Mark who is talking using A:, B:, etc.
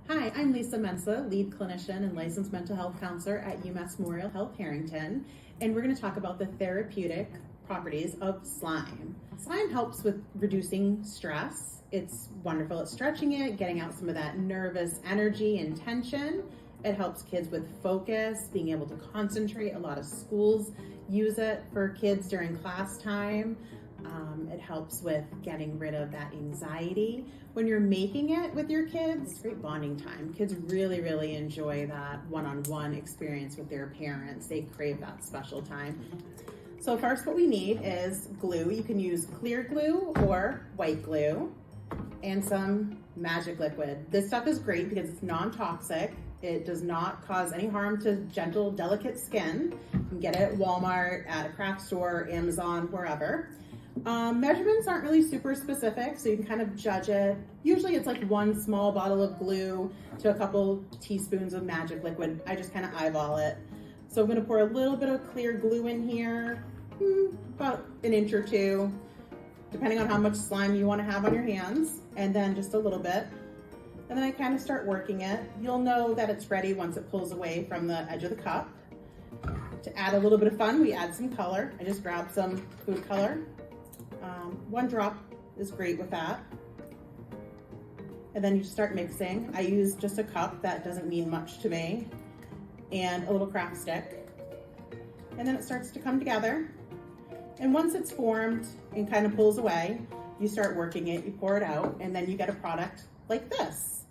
A: Hi, I'm Lisa Mensah, lead clinician and licensed mental health counselor at UMass Memorial Health, Harrington, and we're going to talk about the therapeutic properties of slime. Slime helps with reducing stress. It's wonderful at stretching it, getting out some of that nervous energy and tension. It helps kids with focus, being able to concentrate. A lot of schools use it for kids during class time. It helps with getting rid of that anxiety. When you're making it with your kids, it's great bonding time. Kids really enjoy that one-on-one experience with their parents. They crave that special time. So first what we need is glue. You can use clear glue or white glue and some magic liquid. This stuff is great because it's non-toxic. It does not cause any harm to gentle, delicate skin. You can get it at Walmart, at a craft store, Amazon, wherever. Measurements aren't really super specific, so you can kind of judge it. Usually it's like one small bottle of glue to a couple teaspoons of magic liquid. I just kind of eyeball it. So I'm going to pour a little bit of clear glue in here, about an inch or two, depending on how much slime you want to have on your hands, and then just a little bit. And then I kind of start working it. You'll know that it's ready once it pulls away from the edge of the cup. To add a little bit of fun, we add some color. I just grabbed some food color. One drop is great with that. And then you just start mixing. I use just a cup, that doesn't mean much to me, and a little craft stick. And then it starts to come together. And once it's formed and kind of pulls away, you start working it, you pour it out, and then you get a product like this.